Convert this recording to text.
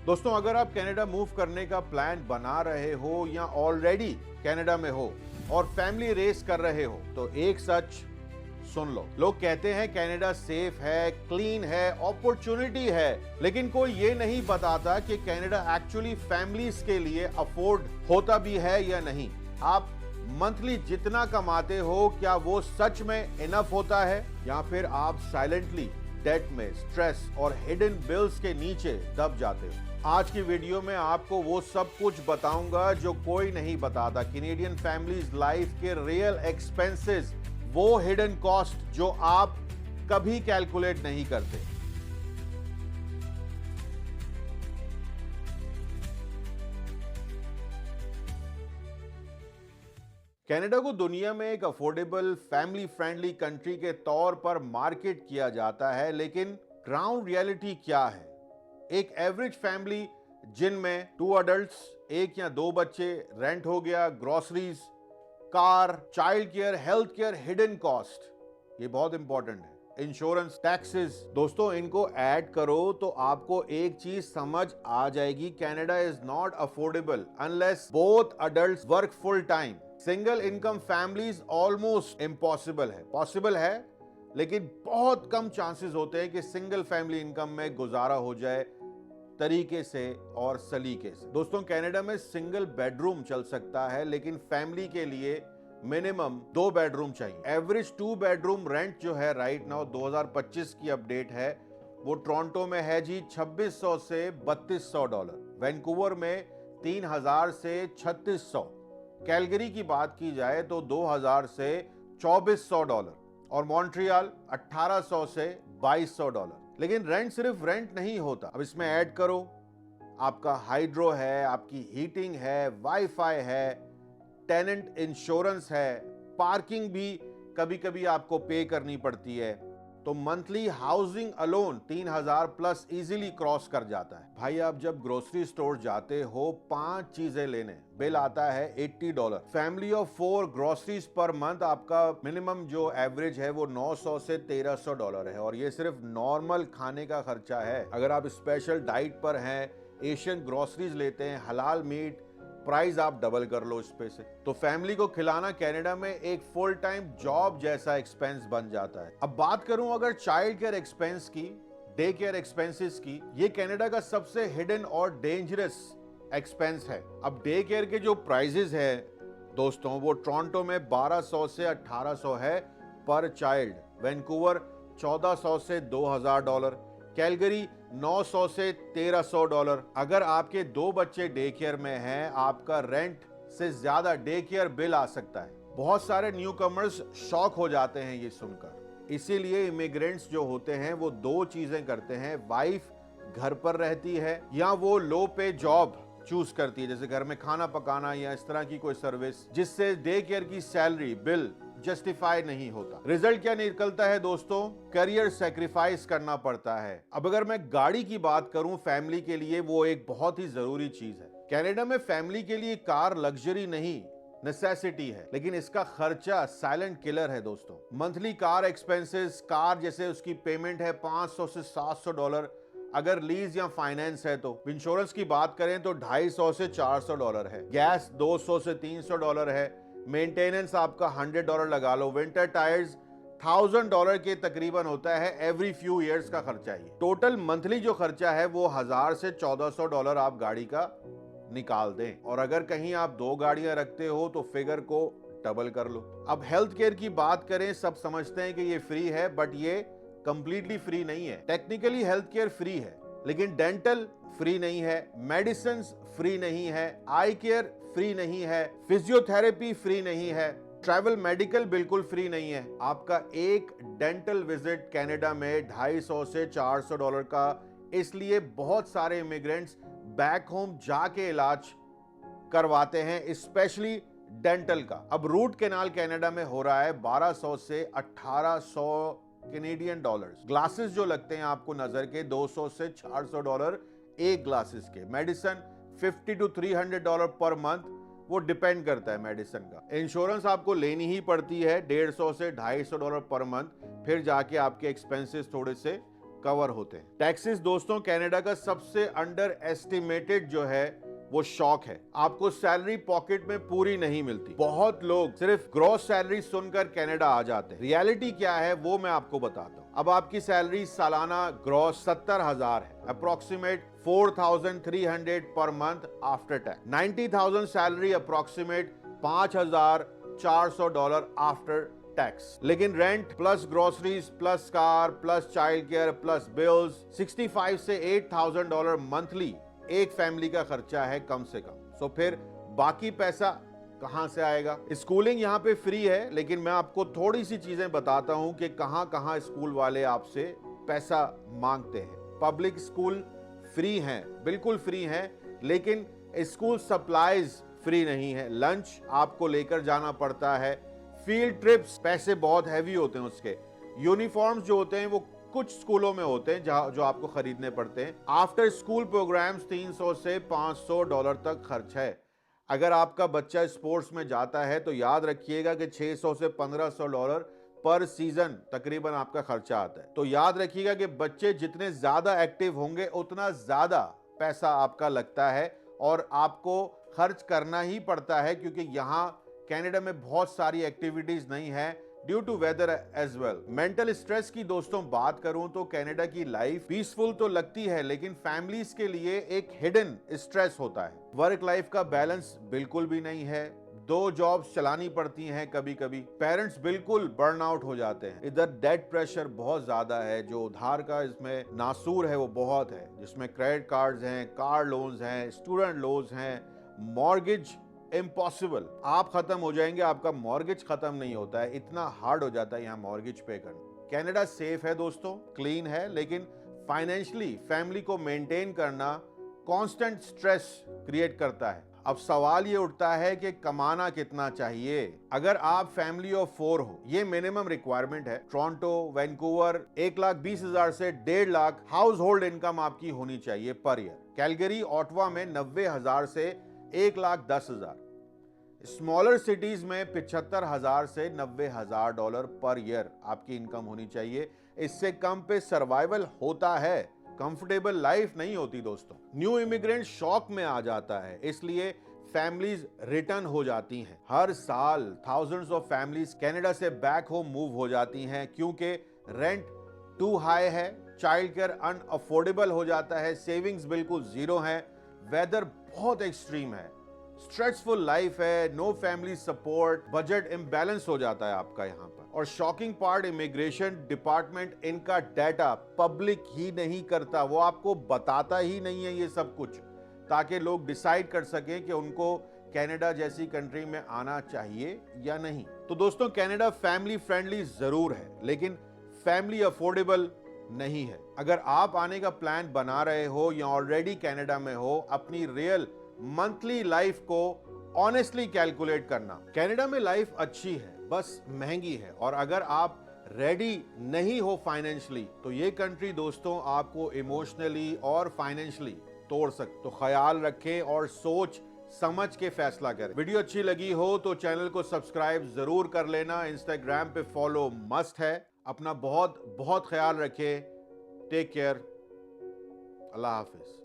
दोस्तों, अगर आप कनाडा मूव करने का प्लान बना रहे हो या ऑलरेडी कनाडा में हो और फैमिली रेस कर रहे हो तो एक सच सुन लो। लोग कहते हैं कनाडा सेफ है, क्लीन है, अपॉर्चुनिटी है, लेकिन कोई ये नहीं बताता कि कनाडा एक्चुअली फैमिलीज के लिए अफोर्ड होता भी है या नहीं। आप मंथली जितना कमाते हो क्या वो सच में इनफ होता है, या फिर आप साइलेंटली डेट में, स्ट्रेस और हिडन बिल्स के नीचे दब जाते हो। आज की वीडियो में आपको वो सब कुछ बताऊंगा जो कोई नहीं बताता। कैनेडियन फैमिलीज लाइफ के रियल एक्सपेंसेस, वो हिडन कॉस्ट जो आप कभी कैलकुलेट नहीं करते। कनाडा को दुनिया में एक अफोर्डेबल, फैमिली फ्रेंडली कंट्री के तौर पर मार्केट किया जाता है, लेकिन ग्राउंड रियलिटी क्या है? एक एवरेज फैमिली जिनमें 2 अडल्ट्स, 1 या 2 बच्चे, रेंट हो गया, groceries, car, child care, health care, hidden cost, ये बहुत इंपॉर्टेंट है, इंश्योरेंस, टैक्सेस। दोस्तों, इनको ऐड करो तो आपको एक चीज समझ आ जाएगी, Canada is not affordable unless both adults work full time. Single income families almost impossible है। पॉसिबल है, लेकिन बहुत कम चांसेस होते हैं कि सिंगल फैमिली इनकम में गुजारा हो जाए तरीके से और सलीके से। दोस्तों, कनाडा में सिंगल बेडरूम चल सकता है, लेकिन फैमिली के लिए मिनिमम 2 बेडरूम चाहिए। एवरेज 2 बेडरूम रेंट जो है राइट नाउ 2025 की अपडेट है, वो टोरंटो में है जी $2600 से $3200, वैंकूवर में 3000 से 3600, कैलगरी की बात की जाए तो 2000 से $2400 और मॉन्ट्रियल 1800 से $2200। लेकिन रेंट सिर्फ रेंट नहीं होता। अब इसमें ऐड करो आपका हाइड्रो है, आपकी हीटिंग है, वाईफाई है, टेनेंट इंश्योरेंस है, पार्किंग भी कभी कभी आपको पे करनी पड़ती है, तो monthly housing alone 3000 plus easily cross कर जाता है। भाई, आप जब ग्रोसरी स्टोर जाते हो 5 चीजें लेने, बिल आता है $80। Family of 4 groceries per month, आपका मिनिमम जो एवरेज है वो $900 से $1300 है, और ये सिर्फ नॉर्मल खाने का खर्चा है। अगर आप स्पेशल डाइट पर हैं, एशियन ग्रोसरीज लेते हैं, हलाल मीट, प्राइस आप डबल कर लो इस पे से, तो फैमिली को खिलाना कनाडा में एक फुल टाइम जॉब जैसा एक्सपेंस बन जाता है। अब बात करूं अगर चाइल्ड केयर एक्सपेंस की, डे केयर एक्सपेंसेस की, ये कनाडा का सबसे हिडन और डेंजरस एक्सपेंस है। अब डे केयर के जो प्राइजेस है दोस्तों, वो टोरंटो में 1200 से 1800 है पर चाइल्ड, वैंकूवर 1400 से $2000, कैलगरी 900 से $1300। अगर आपके 2 बच्चे डे केयर में हैं, आपका रेंट से ज्यादा डे केयर बिल आ सकता है। बहुत सारे न्यू कमर्स शॉक हो जाते हैं ये सुनकर। इसीलिए इमिग्रेंट्स जो होते हैं वो 2 चीजें करते हैं, वाइफ घर पर रहती है या वो लो पे जॉब चूज करती है, जैसे घर में खाना पकाना या इस तरह की कोई सर्विस, जिससे डे केयर की सैलरी बिल जस्टिफाई नहीं होता। रिजल्ट क्या निकलता है दोस्तों? करियर सैक्रिफाइस करना पड़ता है। अब अगर मैं गाड़ी की बात करूं फैमिली के लिए, वो एक बहुत ही जरूरी चीज है। कनाडा में फैमिली के लिए कार लग्जरी नहीं, नेसेसिटी है, लेकिन इसका खर्चा साइलेंट किलर है दोस्तों। मंथली कार एक्सपेंसेस, कार जैसे उसकी पेमेंट है $500 से $700, अगर लीज या फाइनेंस है तो। इंश्योरेंस की बात करें तो $250 से $400 है, गैस $200 से $300 है, मेंटेनेंस आपका $100 लगा लो, विंटर टायर्स $1000 के तकरीबन होता है एवरी फ्यू इयर्स का खर्चा ही। टोटल मंथली जो खर्चा है वो $1000 से $1400 आप गाड़ी का निकाल दें, और अगर कहीं आप 2 गाड़ियां रखते हो तो फिगर को डबल कर लो। अब हेल्थ केयर की बात करें, सब समझते हैं कि ये फ्री है, बट ये कंप्लीटली फ्री नहीं है। टेक्निकली हेल्थ केयर फ्री है, लेकिन डेंटल फ्री नहीं है, मेडिसिन फ्री नहीं है, आई केयर फ्री नहीं है, फिजियोथेरेपी फ्री नहीं है, ट्रैवल मेडिकल बिल्कुल फ्री नहीं है। आपका एक डेंटल विजिट कनाडा में $250 से $400 का, इसलिए बहुत सारे इमिग्रेंट्स बैक होम जाके इलाज करवाते हैं, स्पेशली डेंटल का। अब रूट कैनाल कनाडा में हो रहा है 1200 से 1800 कैनेडियन डॉलर्स। ग्लासेस जो लगते हैं आपको नजर के, $200 से $400 एक ग्लासेस के। मेडिसिन $50 to $300 पर मंथ, वो डिपेंड करता है मेडिसिन का। इंश्योरेंस आपको लेनी ही पड़ती है $150 से $250 पर मंथ, फिर जाके आपके एक्सपेंसेस थोड़े से कवर होते हैं। टैक्सेस दोस्तों कनाडा का सबसे अंडर एस्टिमेटेड जो है वो शौक है। आपको सैलरी पॉकेट में पूरी नहीं मिलती। बहुत लोग सिर्फ ग्रॉस सैलरी सुनकर कनाडा आ जाते हैं। रियलिटी क्या है वो मैं आपको बताता हूँ। अब आपकी सैलरी सालाना ग्रॉस 70,000 है, approximate 4,300 per month after tax. 90,000 salary approximate $5,400 after tax. लेकिन rent plus groceries plus car plus child care plus bills $65,000 से $8,000 मंथली एक फैमिली का खर्चा है कम से कम। सो फिर बाकी पैसा कहां से आएगा? स्कूलिंग यहाँ पे फ्री है, लेकिन मैं आपको थोड़ी सी चीजें बताता हूं कि कहां कहां स्कूल वाले आपसे पैसा मांगते हैं। पब्लिक स्कूल फ्री हैं, बिल्कुल फ्री हैं, लेकिन स्कूल सप्लाईज फ्री नहीं है। लंच आपको लेकर जाना पड़ता है। फील्ड ट्रिप्स पैसे बहुत हैवी होते हैं उसके। यूनिफॉर्म्स जो होते हैं वो कुछ स्कूलों में होते हैं जो आपको खरीदने पड़ते हैं। आफ्टर स्कूल प्रोग्राम्स $300 से $500 तक खर्च है। अगर आपका बच्चा स्पोर्ट्स में जाता है तो याद रखिएगा कि $600 से $1,500 पर सीजन तकरीबन आपका खर्चा आता है। तो याद रखिएगा कि बच्चे जितने ज्यादा एक्टिव होंगे उतना ज्यादा पैसा आपका लगता है और आपको खर्च करना ही पड़ता है, क्योंकि यहाँ कनाडा में बहुत सारी एक्टिविटीज नहीं है due to weather as well. Mental stress की दोस्तों बात करूं तो कनाडा की लाइफ पीसफुल तो लगती है, लेकिन फैमिलीज के लिए एक हिडन स्ट्रेस होता है। वर्क लाइफ का बैलेंस बिल्कुल भी नहीं है। 2 जॉब्स चलानी पड़ती हैं कभी कभी। पेरेंट्स बिल्कुल बर्न आउट हो जाते हैं। इधर डेट प्रेशर बहुत ज्यादा है। जो उधार का इसमें नासूर है वो बहुत है, जिसमें क्रेडिट कार्ड्स हैं, कार लोन्स हैं, स्टूडेंट लोन्स हैं, मॉर्गेज इम्पॉसिबल। आप खत्म हो जाएंगे, आपका मॉर्गेज खत्म नहीं होता है। इतना हार्ड हो जाता है यहाँ मॉर्गेज पे करना। कनाडा सेफ है दोस्तों, क्लीन है, लेकिन फाइनेंशियली फैमिली को मेंटेन करना कांस्टेंट स्ट्रेस क्रिएट करता है। अब सवाल ये उठता है कि कमाना कितना चाहिए। अगर आप फैमिली ऑफ 4 हो, ये मिनिमम रिक्वायरमेंट है। टोरंटो, वैंकूवर 1,20,000 से 1.5 लाख हाउस होल्ड इनकम आपकी होनी चाहिए पर ईयर। कैलगरी, ऑटवा में 90,000 से 1,10,000। स्मॉलर सिटीज में 75,000 से $90,000 पर ईयर आपकी इनकम होनी चाहिए। इससे कम पे सर्वाइवल होता है, कंफर्टेबल लाइफ नहीं होती दोस्तों। न्यू इमिग्रेंट शॉक में आ जाता है, इसलिए फैमिलीज रिटर्न हो जाती हैं। हर साल थाउजेंड्स ऑफ फैमिलीज कनाडा से बैक होम मूव हो जाती हैं, क्योंकि रेंट टू हाई है, चाइल्ड केयर अनअफोर्डेबल हो जाता है, सेविंग्स बिल्कुल जीरो है, वेदर बहुत एक्सट्रीम है, स्ट्रेसफुल लाइफ है, no family support, budget imbalance हो जाता है आपका यहाँ पर। और शॉकिंग पार्ट, इमिग्रेशन डिपार्टमेंट इनका डाटा पब्लिक ही नहीं करता। वो आपको बताता ही नहीं है ये सब कुछ, ताकि लोग डिसाइड कर सकें कि उनको कनाडा जैसी कंट्री में आना चाहिए या नहीं। तो दोस्तों कनाडा फैमिली फ्रेंडली जरूर है, लेकिन फैमिली अफोर्डेबल नहीं है। अगर आप आने का प्लान बना रहे हो या ऑलरेडी कनाडा में हो, अपनी रियल मंथली लाइफ को ऑनेस्टली कैलकुलेट करना। कनाडा में लाइफ अच्छी है, बस महंगी है। और अगर आप रेडी नहीं हो फाइनेंशियली, तो ये कंट्री दोस्तों आपको इमोशनली और फाइनेंशियली तोड़ सकते। तो ख्याल रखें और सोच समझ के फैसला करें। वीडियो अच्छी लगी हो तो चैनल को सब्सक्राइब जरूर कर लेना। इंस्टाग्राम पे फॉलो मस्ट है। अपना बहुत बहुत ख्याल रखें। Take care. अल्लाह हाफिज।